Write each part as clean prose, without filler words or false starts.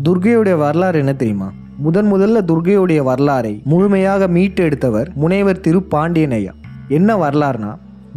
துர்க்கையுடைய வரலாறு என்ன தெரியுமா? முதல்ல துர்க்கையுடைய வரலாறை முழுமையாக மீட்டு எடுத்தவர் முனைவர் திரு பாண்டியன் ஐயா. என்ன வரலாறுனா,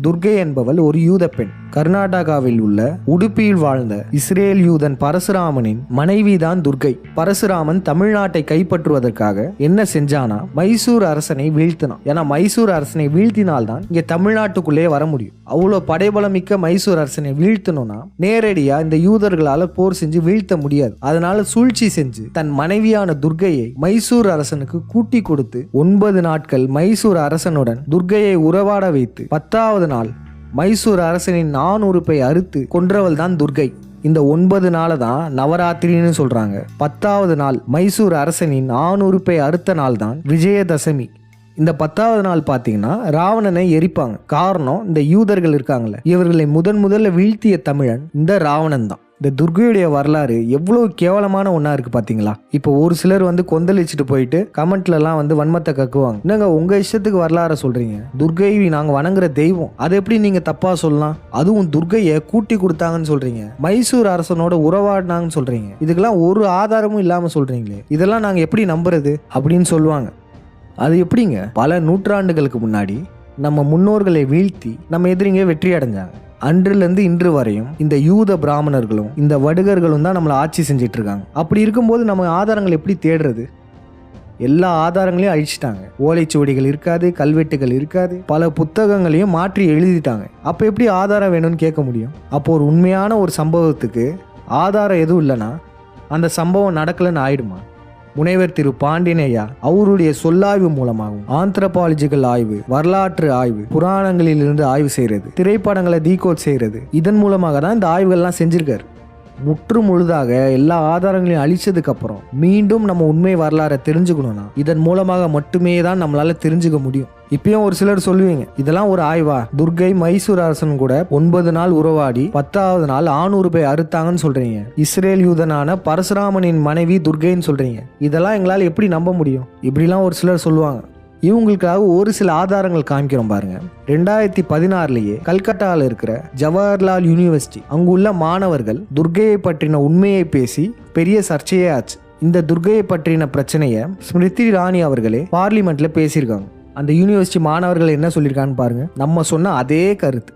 துர்க்கை என்பவள் ஒரு யூத பெண். கர்நாடகாவில் உள்ள உடுப்பியில் வாழ்ந்த இஸ்ரேல் யூதன் பரசுராமனின் மனைவிதான் துர்க்கை. பரசுராமன் தமிழ்நாட்டை கைப்பற்றுவதற்காக என்ன செஞ்சானா, மைசூர் அரசனை வீழ்த்தினான். ஏன்னா மைசூர் அரசனை வீழ்த்தினால்தான் இங்க தமிழ்நாட்டுக்குள்ளே வர முடியும். அவ்வளோ படைபலம் மிக்க மைசூர் அரசனை வீழ்த்தணும்னா நேரடியா இந்த யூதர்களால போர் செஞ்சு வீழ்த்த முடியாது. அதனால சூழ்ச்சி செஞ்சு தன் மனைவியான துர்க்கையை மைசூர் அரசனுக்கு கூட்டி கொடுத்து 9 நாட்கள் மைசூர் அரசனுடன் துர்க்கையை உறவாட வைத்து 10வது நாள் மைசூர் அரசனின் 4 உறுப்பை அறுத்து கொன்றவள் தான் துர்க்கை. இந்த 9 நாளை தான் நவராத்திரின்னு சொல்றாங்க. 10வது நாள் மைசூர் அரசனின் 4 உறுப்பை அறுத்த நாள் தான் விஜயதசமி. இந்த 10வது நாள் பார்த்தீங்கன்னா ராவணனை எரிப்பாங்க. காரணம், இந்த யூதர்கள் இருக்காங்களே, இவர்களை முதல்ல வீழ்த்திய தமிழன் இந்த ராவணன் தான். இந்த துர்க்கையுடைய வரலாறு எவ்வளவு கேவலமான ஒன்றா இருக்குது பார்த்தீங்களா? இப்போ ஒரு சிலர் கொந்தளிச்சுட்டு போயிட்டு கமெண்ட்லலாம் வன்மத்தை கக்குவாங்க. என்னங்க உங்கள் இஷ்டத்துக்கு வரலாற சொல்கிறீங்க? துர்க்கை நாங்கள் வணங்குற தெய்வம், அதை எப்படி நீங்கள் தப்பாக சொல்லலாம்? அதுவும் துர்க்கையை கூட்டி கொடுத்தாங்கன்னு சொல்கிறீங்க, மைசூர் அரசனோட உறவாடினாங்கன்னு சொல்கிறீங்க, இதுக்கெல்லாம் ஒரு ஆதாரமும் இல்லாமல் சொல்கிறீங்களே, இதெல்லாம் நாங்கள் எப்படி நம்புறது அப்படின்னு சொல்லுவாங்க. அது எப்படிங்க? பல நூற்றாண்டுகளுக்கு முன்னாடி நம்ம முன்னோர்களை வீழ்த்தி நம்ம எதிரிங்க வெற்றி அடைஞ்சாங்க. அன்றிலிருந்து இன்று வரையும் இந்த யூத பிராமணர்களும் இந்த வடுகர்களும் தான் நம்மளை ஆட்சி செஞ்சிட்டு இருக்காங்க. அப்படி இருக்கும்போது நம்ம ஆதாரங்கள் எப்படி தேடுறது? எல்லா ஆதாரங்களையும் அழிச்சிட்டாங்க. ஓலைச்சுவடிகள் இருக்காது, கல்வெட்டுகள் இருக்காது, பல புத்தகங்களையும் மாற்றி எழுதிட்டாங்க. அப்போ எப்படி ஆதாரம் வேணும்னு கேட்க முடியும்? அப்போ ஒரு உண்மையான ஒரு சம்பவத்துக்கு ஆதாரம் எதுவும் இல்லைன்னா அந்த சம்பவம் நடக்கலன்னு ஆயிடுமா? முனைவர் திரு பாண்டியன் ஐயா அவருடைய சொல்லாய்வு மூலமாகவும் ஆந்த்ரோபாலஜிக்கல் ஆய்வு, வரலாற்று ஆய்வு, புராணங்களிலிருந்து ஆய்வு செய்யறது, திரைப்படங்களை டீகோட் செய்யறது, இதன் மூலமாக தான் இந்த ஆய்வுகள்லாம் செஞ்சிருக்காரு. முற்று முழுதாக எல்லா ஆதாரங்களையும் அழிச்சதுக்கு அப்புறம் மீண்டும் நம்ம உண்மை வரலாறை தெரிஞ்சுக்கணும்னா இதன் மூலமாக மட்டுமே தான் நம்மளால தெரிஞ்சுக்க முடியும். இப்பயும் ஒரு சிலர் சொல்லுவீங்க, இதெல்லாம் ஒரு ஆய்வா? துர்க்கை மைசூர் அரசன் கூட 9 நாள் உறவாடி 10வது நாள் 4 உறுப்பை அறுத்தாங்கன்னு சொல்றீங்க. இஸ்ரேல் யூதனான பரசுராமனின் மனைவி துர்க்கைன்னு சொல்றீங்க. இதெல்லாம் எங்களால் எப்படி நம்ப முடியும்? இப்படிலாம் ஒரு சிலர் சொல்லுவாங்க. இவங்களுக்காக ஒரு சில ஆதாரங்கள் காமிக்கிறோம் பாருங்க. 2016 கல்கட்டாவில் இருக்கிற ஜவஹர்லால் யூனிவர்சிட்டி அங்குள்ள மாணவர்கள் துர்க்கையை பற்றின உண்மையை பேசி பெரிய சர்ச்சையே ஆச்சு. இந்த துர்க்கையை பற்றின பிரச்சனையை ஸ்மிருதி இரானி அவர்களே பார்லிமெண்ட்ல பேசியிருக்காங்க. அந்த யூனிவர்சிட்டி மாணவர்கள் என்ன சொல்லியிருக்கான்னு பாருங்க. நம்ம சொன்ன அதே கருத்து,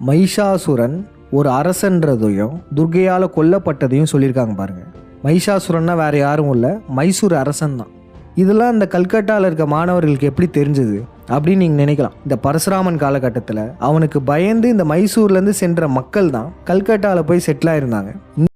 மைஷாசுரன் ஒரு அரசன்றதையும் துர்க்கையால கொல்லப்பட்டதையும் சொல்லியிருக்காங்க பாருங்க. மைஷாசுரன்னா வேற யாரும் இல்லை, மைசூர் அரசன் தான். இதெல்லாம் இந்த கல்கட்டாவில் இருக்க மாணவர்களுக்கு எப்படி தெரிஞ்சது அப்படின்னு நீங்கள் நினைக்கலாம். இந்த பரசுராமன் காலகட்டத்தில் அவனுக்கு பயந்து இந்த மைசூர்லேருந்து சென்ற மக்கள் தான் கல்கட்டாவில் போய் செட்டில் ஆயிருந்தாங்க.